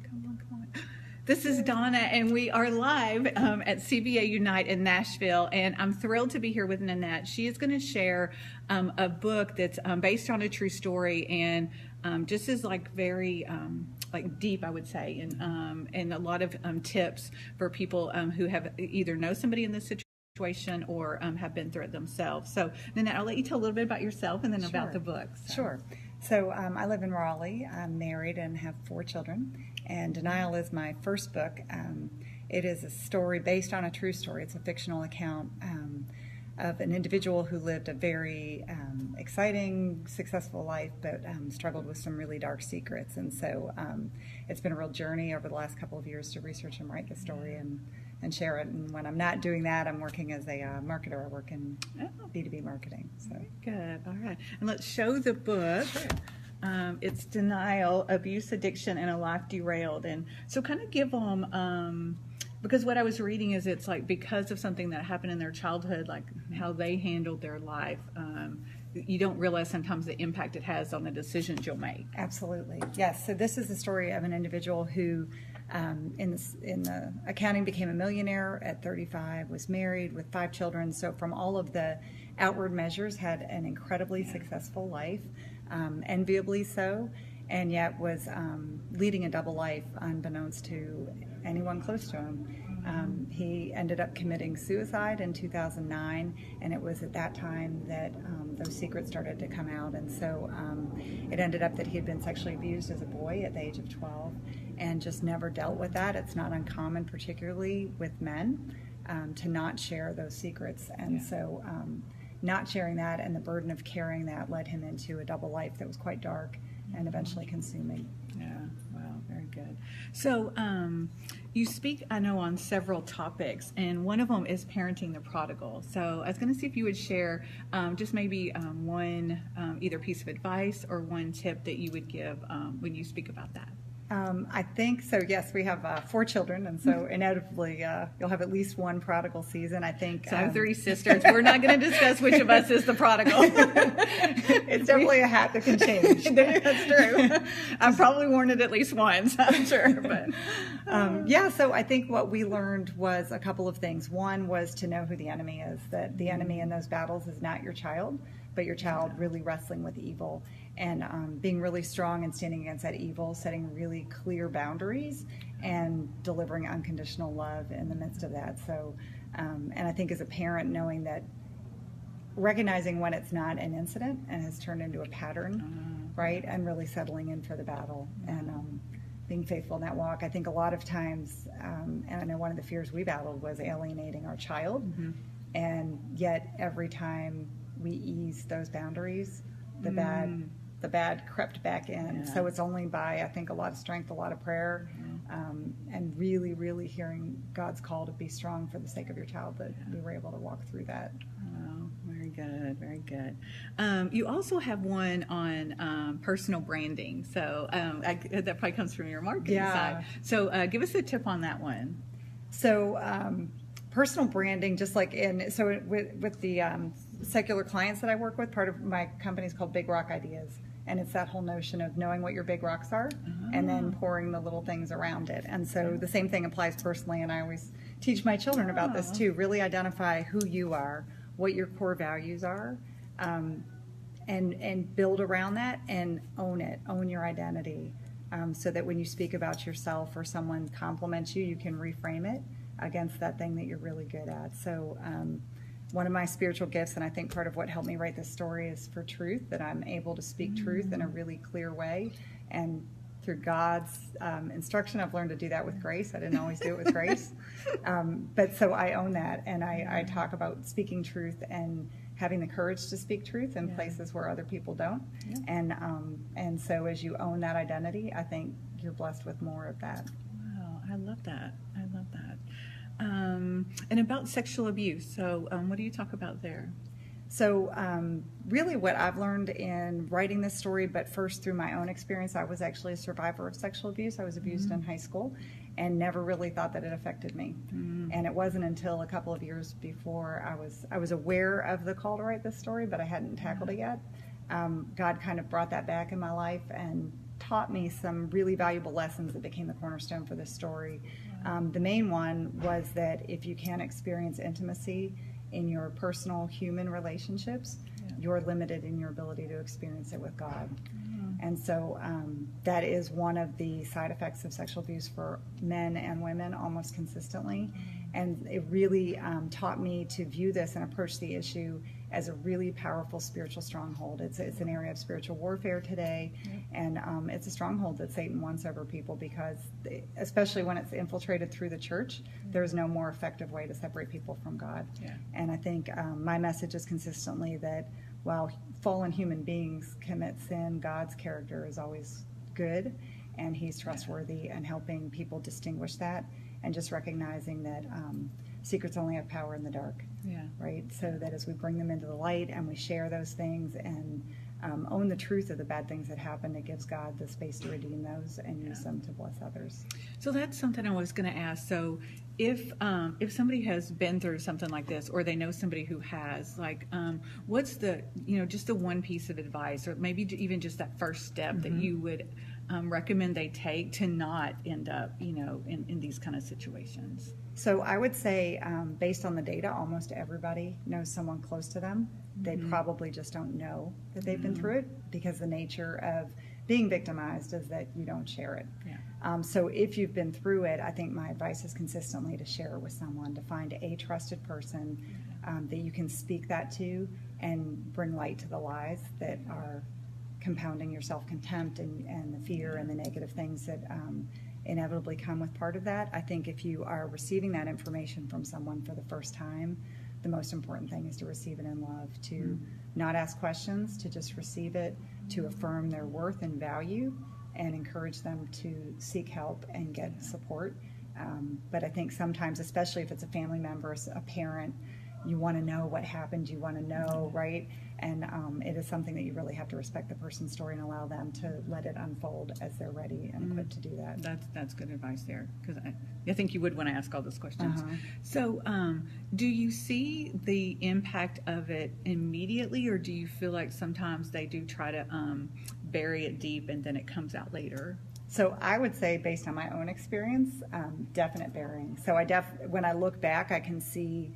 Come on. This is Donna, and we are live at CBA Unite in Nashville, and I'm thrilled to be here with Nanette. She is going to share a book that's based on a true story, and just is like very like deep, I would say, and a lot of tips for people who have either know somebody in this situation or have been through it themselves. So, Nanette, I'll let you tell a little bit about yourself and then about the book. Sure. So I live in Raleigh. I'm married and have 4 children. And Denial is my first book. It is a story based on a true story. It's a fictional account of an individual who lived a very exciting, successful life, but struggled with some really dark secrets. And so it's been a real journey over the last couple of years to research and write the story and share it. And when I'm not doing that, I'm working as a marketer. I work in B2B marketing. So good. All right. And let's show the book. Sure. It's Denial, Abuse, Addiction, and a Life Derailed. And so kind of give them, because what I was reading is it's like because of something that happened in their childhood, like how they handled their life, you don't realize sometimes the impact it has on the decisions you'll make. Absolutely. Yes. So this is the story of an individual who in the accounting became a millionaire at 35, was married with 5 children. So from all of the outward measures had an incredibly successful life. Enviably so, and yet was leading a double life unbeknownst to anyone close to him. He ended up committing suicide in 2009, and it was at that time that those secrets started to come out. And so it ended up that he had been sexually abused as a boy at the age of 12 and just never dealt with that. It's not uncommon, particularly with men, to not share those secrets. And so not sharing that and the burden of carrying that led him into a double life that was quite dark and eventually consuming. Yeah, wow, very good. So you speak, I know, on several topics, and one of them is parenting the prodigal. So I was going to see if you would share just maybe one either piece of advice or one tip that you would give when you speak about that. I think so. Yes, we have 4 children, and so inevitably you'll have at least one prodigal season. I think. So I have 3 sisters. We're not going to discuss which of us is the prodigal. It's definitely a hat that can change. That's true. I've probably worn it at least once, I'm sure. But so I think what we learned was a couple of things. One was to know who the enemy is. That the enemy in those battles is not your child, but your child really wrestling with evil. And being really strong and standing against that evil, setting really clear boundaries, and delivering unconditional love in the midst of that. So, and I think as a parent, knowing that, recognizing when it's not an incident and has turned into a pattern, right, and really settling in for the battle and being faithful in that walk. I think a lot of times, and I know one of the fears we battled was alienating our child, and yet every time we ease those boundaries, the bad crept back in. Yeah. So it's only by, I think, a lot of strength, a lot of prayer, and really, really hearing God's call to be strong for the sake of your child that we were able to walk through that. Oh, very good, very good. You also have one on personal branding. So that probably comes from your marketing side. So give us a tip on that one. So personal branding, just like with the secular clients that I work with, part of my company is called Big Rock Ideas. And it's that whole notion of knowing what your big rocks are and then pouring the little things around it. And so the same thing applies personally, and I always teach my children about this too. Really identify who you are, what your core values are, and build around that and own it, own your identity, so that when you speak about yourself or someone compliments you, you can reframe it against that thing that you're really good at. So one of my spiritual gifts, and I think part of what helped me write this story, is for truth, that I'm able to speak truth in a really clear way. And through God's instruction, I've learned to do that with grace. I didn't always do it with grace. But so I own that, and I talk about speaking truth and having the courage to speak truth in places where other people don't. And so as you own that identity, I think you're blessed with more of that. Wow, I love that. I love that. And about sexual abuse. So what do you talk about there? So really what I've learned in writing this story, but first through my own experience, I was actually a survivor of sexual abuse. I was abused in high school and never really thought that it affected me. And it wasn't until a couple of years before I was aware of the call to write this story, but I hadn't tackled it yet. God kind of brought that back in my life and taught me some really valuable lessons that became the cornerstone for this story. The main one was that if you can't experience intimacy in your personal human relationships, you're limited in your ability to experience it with God. And so that is one of the side effects of sexual abuse for men and women almost consistently. And it really taught me to view this and approach the issue as a really powerful spiritual stronghold. It's an area of spiritual warfare today, and it's a stronghold that Satan wants over people because, especially when it's infiltrated through the church, there's no more effective way to separate people from God. And I think my message is consistently that while fallen human beings commit sin, God's character is always good, and he's trustworthy, and helping people distinguish that, and just recognizing that secrets only have power in the dark, right? So that as we bring them into the light and we share those things and own the truth of the bad things that happen, it gives God the space to redeem those and use them to bless others. So that's something I was going to ask. So if somebody has been through something like this, or they know somebody who has, like, what's the, just the one piece of advice, or maybe even just that first step that you would recommend they take to not end up, in these kind of situations? So I would say, based on the data, almost everybody knows someone close to them. They probably just don't know that they've been through it, because the nature of being victimized is that you don't share it. So if you've been through it, I think my advice is consistently to share it with someone, to find a trusted person that you can speak that to and bring light to the lies that are compounding your self-contempt and the fear and the negative things that inevitably come with part of that. I think if you are receiving that information from someone for the first time, the most important thing is to receive it in love, to not ask questions, to just receive it, to affirm their worth and value, and encourage them to seek help and get support. But I think sometimes, especially if it's a family member, a parent, you want to know what happened, you want to know, right? And it is something that you really have to respect the person's story and allow them to let it unfold as they're ready and equipped to do that. That's good advice there, because I think you would want to ask all those questions. So do you see the impact of it immediately, or do you feel like sometimes they do try to bury it deep and then it comes out later? So I would say, based on my own experience, definite burying. So when I look back, I can see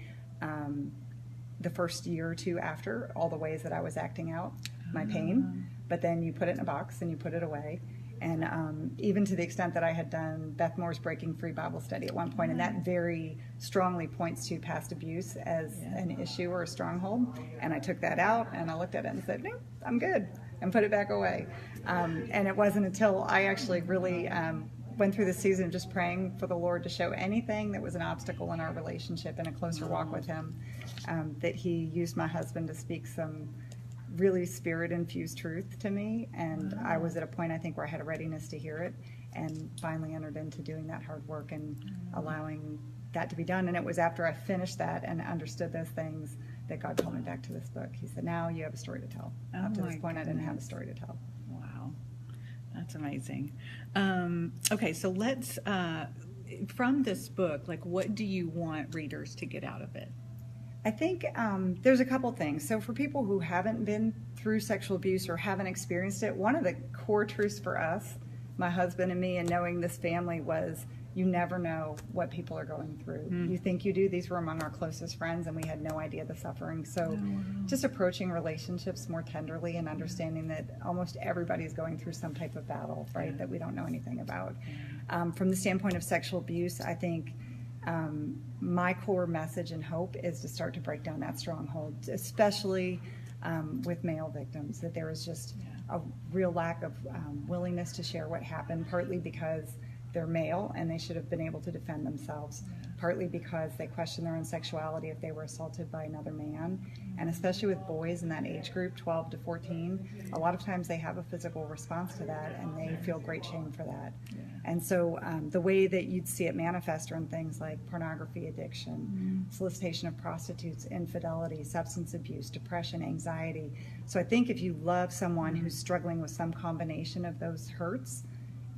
the first year or two after all the ways that I was acting out my pain, but then you put it in a box and you put it away. And even to the extent that I had done Beth Moore's Breaking Free Bible study at one point, and that very strongly points to past abuse as an issue or a stronghold. And I took that out and I looked at it and said, no, I'm good, and put it back away. And it wasn't until I actually really went through the season of just praying for the Lord to show anything that was an obstacle in our relationship and a closer walk with him, that he used my husband to speak some really spirit-infused truth to me. And I was at a point, I think, where I had a readiness to hear it, and finally entered into doing that hard work and allowing that to be done. And it was after I finished that and understood those things that God called me back to this book. He said, now you have a story to tell. Up to this point, I didn't have a story to tell. Wow. That's amazing. Okay, so let's, from this book, like, what do you want readers to get out of it? I think there's a couple things. So for people who haven't been through sexual abuse or haven't experienced it, one of the core truths for us, my husband and me, and knowing this family, was you never know what people are going through. You think you do. These were among our closest friends, and we had no idea the suffering. So just approaching relationships more tenderly and understanding that almost everybody's going through some type of battle, right, that we don't know anything about. From the standpoint of sexual abuse, I think my core message and hope is to start to break down that stronghold, especially with male victims, that there is just a real lack of willingness to share what happened, partly because they're male and they should have been able to defend themselves, partly because they question their own sexuality if they were assaulted by another man. And especially with boys in that age group, 12 to 14, a lot of times they have a physical response to that and they feel great shame for that. And so the way that you'd see it manifest are in things like pornography addiction, solicitation of prostitutes, infidelity, substance abuse, depression, anxiety. So I think if you love someone who's struggling with some combination of those hurts,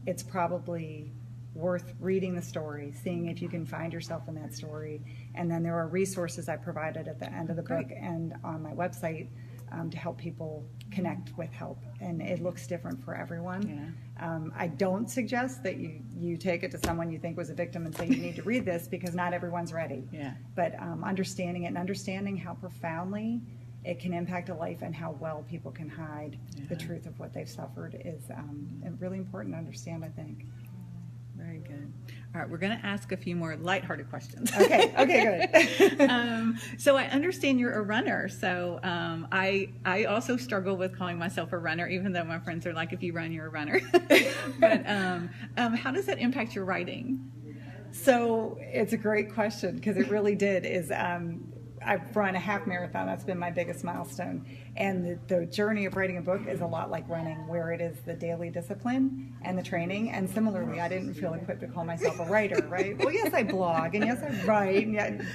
it's probably worth reading the story, seeing if you can find yourself in that story. And then there are resources I provided at the end of the book and on my website to help people connect with help. And it looks different for everyone. Yeah. I don't suggest that you take it to someone you think was a victim and say you need to read this, because not everyone's ready. Yeah. But understanding it and understanding how profoundly it can impact a life and how well people can hide the truth of what they've suffered is really important to understand, I think. Very good. All right, we're going to ask a few more lighthearted questions. Okay, good. So I understand you're a runner. So I also struggle with calling myself a runner, even though my friends are like, if you run, you're a runner. But how does that impact your writing? So it's a great question, because it really did. I've run a half marathon. That's been my biggest milestone. And the journey of writing a book is a lot like running, where it is the daily discipline and the training. And similarly, I didn't feel equipped to call myself a writer, right? Well, yes, I blog, and yes, I write. And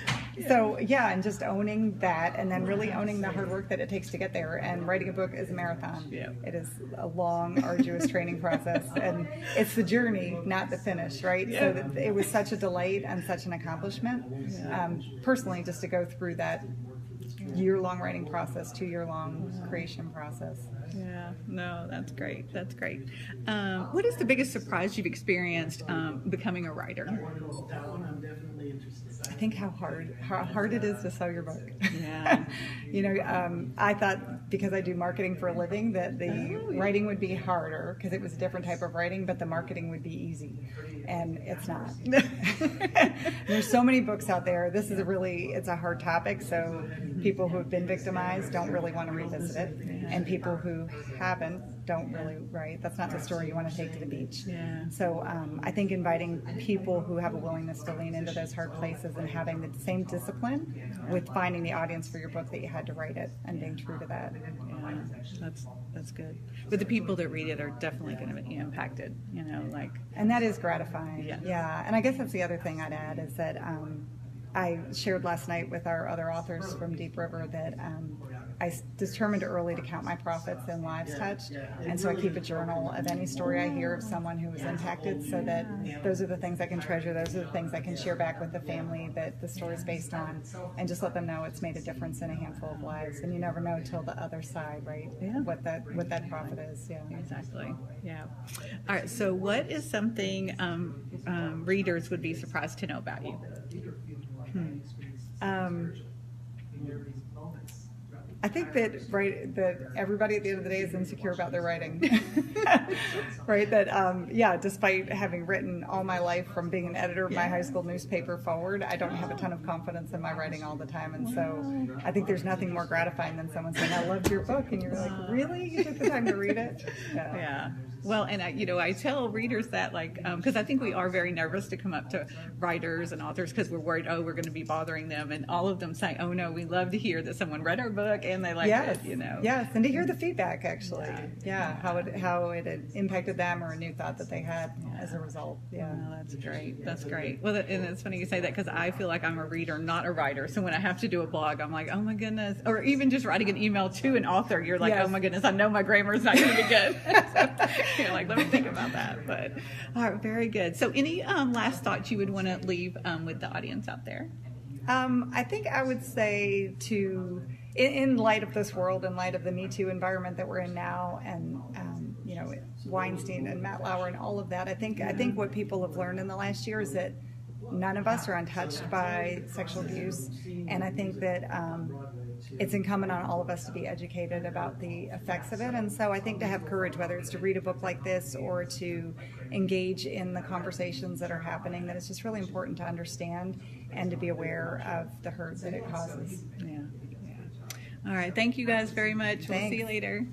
so, and just owning that, and then really owning the hard work that it takes to get there. And writing a book is a marathon. Yeah. It is a long, arduous training process. And it's the journey, not the finish, right? Yeah. So it was such a delight and such an accomplishment. Personally, just to go through that year-long writing process, 2-year-long creation process. Yeah, no, that's great. That's great. What is the biggest surprise you've experienced becoming a writer? I think how hard it is to sell your book. Yeah. I thought, because I do marketing for a living, that the writing would be harder because it was a different type of writing, but the marketing would be easy, and it's not. There's so many books out there. This is it's a hard topic, so people who have been victimized don't really want to revisit it, and people who haven't don't really, right? That's not the story you want to take to the beach. Yeah. So I think inviting people who have a willingness to lean into those hard places and having the same discipline with finding the audience for your book that you had to write it and being true to that. Yeah, that's good. But the people that read it are definitely going to be impacted, And that is gratifying. Yeah. Yeah. And I guess that's the other thing I'd add is that I shared last night with our other authors from Deep River that I determined early to count my profits in lives touched, and so I keep a journal of any story I hear of someone who was impacted, so that those are the things I can treasure, those are the things I can share back with the family that the story's based on, and just let them know it's made a difference in a handful of lives. And you never know till the other side, right? Yeah. What that profit is. Yeah. Exactly. Yeah. All right. So, what is something readers would be surprised to know about you? I think that everybody at the end of the day is insecure about their writing, right? That despite having written all my life from being an editor of my high school newspaper forward, I don't have a ton of confidence in my writing all the time, and so I think there's nothing more gratifying than someone saying, "I loved your book," and you're like, "Really? You took the time to read it?" Yeah. Well, and I tell readers that, because I think we are very nervous to come up to writers and authors because we're worried, we're going to be bothering them, and all of them say, "Oh no, we love to hear that someone read our book and they liked it." Yes, and to hear the feedback actually, how it had impacted them or a new thought that they had as a result. Yeah, well, that's great. That's great. Well, and it's funny you say that because I feel like I'm a reader, not a writer. So when I have to do a blog, I'm like, oh my goodness, or even just writing an email to an author, you're like, oh my goodness, I know my grammar is not going to be good. You're like, let me think about that. But all right, very good. So any last thoughts you would want to leave with the audience out there? I think I would say in light of this world, in light of the Me Too environment that we're in now, and Weinstein and Matt Lauer and all of that, I think what people have learned in the last year is that none of us are untouched by sexual abuse, and I think that it's incumbent on all of us to be educated about the effects of it. And so I think to have courage, whether it's to read a book like this or to engage in the conversations that are happening, that it's just really important to understand and to be aware of the hurt that it causes. Yeah. All right. Thank you guys very much. Thanks. We'll see you later.